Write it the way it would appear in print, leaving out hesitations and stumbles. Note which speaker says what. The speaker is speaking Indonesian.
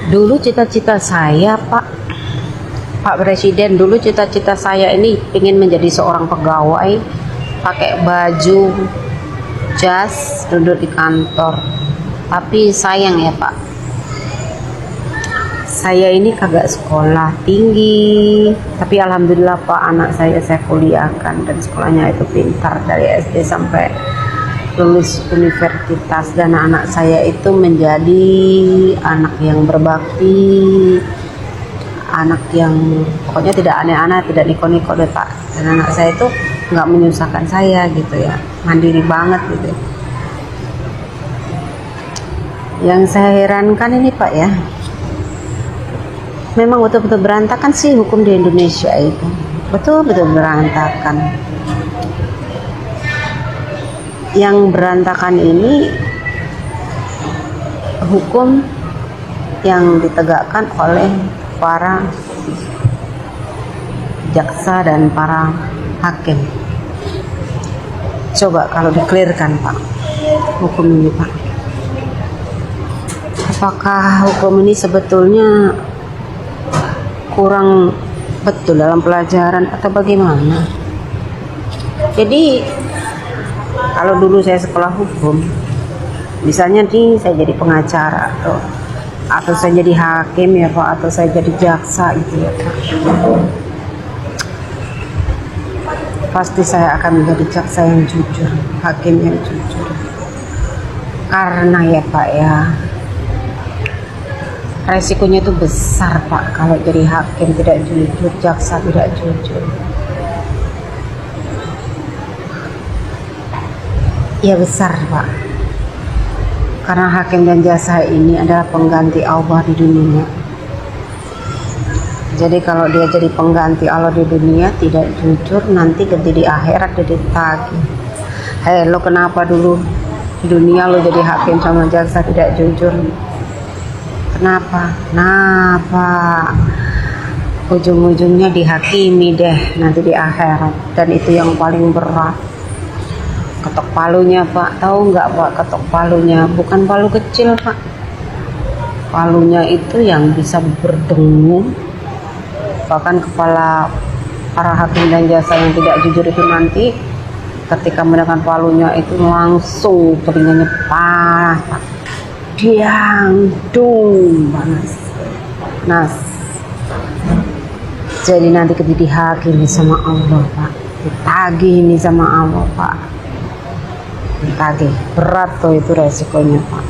Speaker 1: Dulu cita-cita saya, Pak Presiden, dulu cita-cita saya ini ingin menjadi seorang pegawai, pakai baju, jas, duduk di kantor. Tapi sayang ya Pak, saya ini kagak sekolah tinggi. Tapi alhamdulillah Pak, anak saya kuliahkan dan sekolahnya itu pintar dari SD sampai lulus universitas, dan anak saya itu menjadi anak yang berbakti, anak yang pokoknya tidak aneh-aneh, tidak niko-niko deh Pak. Dan anak saya itu nggak menyusahkan saya gitu ya, mandiri banget gitu. Yang saya herankan ini Pak ya, memang betul-betul berantakan sih hukum di Indonesia itu, betul-betul berantakan. Yang berantakan ini hukum yang ditegakkan oleh para jaksa dan para hakim. Coba kalau dikelirkan Pak, hukum ini Pak, apakah hukum ini sebetulnya kurang betul dalam pelajaran atau bagaimana? Jadi kalau dulu saya sekolah hukum, misalnya nih saya jadi pengacara atau saya jadi hakim ya Pak, atau saya jadi jaksa gitu ya Pak, pasti saya akan menjadi jaksa yang jujur, hakim yang jujur. Karena ya Pak ya, resikonya itu besar Pak kalau jadi hakim tidak jujur, jaksa tidak jujur. Ya besar Pak, karena hakim dan jaksa ini adalah pengganti Allah di dunia. Jadi kalau dia jadi pengganti Allah di dunia tidak jujur, nanti gede di akhirat dia ditagih. Hei lo kenapa dulu di dunia lo jadi hakim sama jaksa tidak jujur? Kenapa? Ujung-ujungnya dihakimi deh nanti di akhirat, dan itu yang paling berat. Ketok palunya Pak, tahu nggak Pak, ketok palunya bukan palu kecil Pak, palunya itu yang bisa berdengung. Bahkan kepala para hakim dan jaksa yang tidak jujur itu nanti ketika mendengar palunya itu langsung telinganya panas Pak, dung panas. Jadi nanti ketika dihakimi sama Allah Pak, ditagih ini sama Allah Pak, ditagih berat tuh itu resikonya Pak.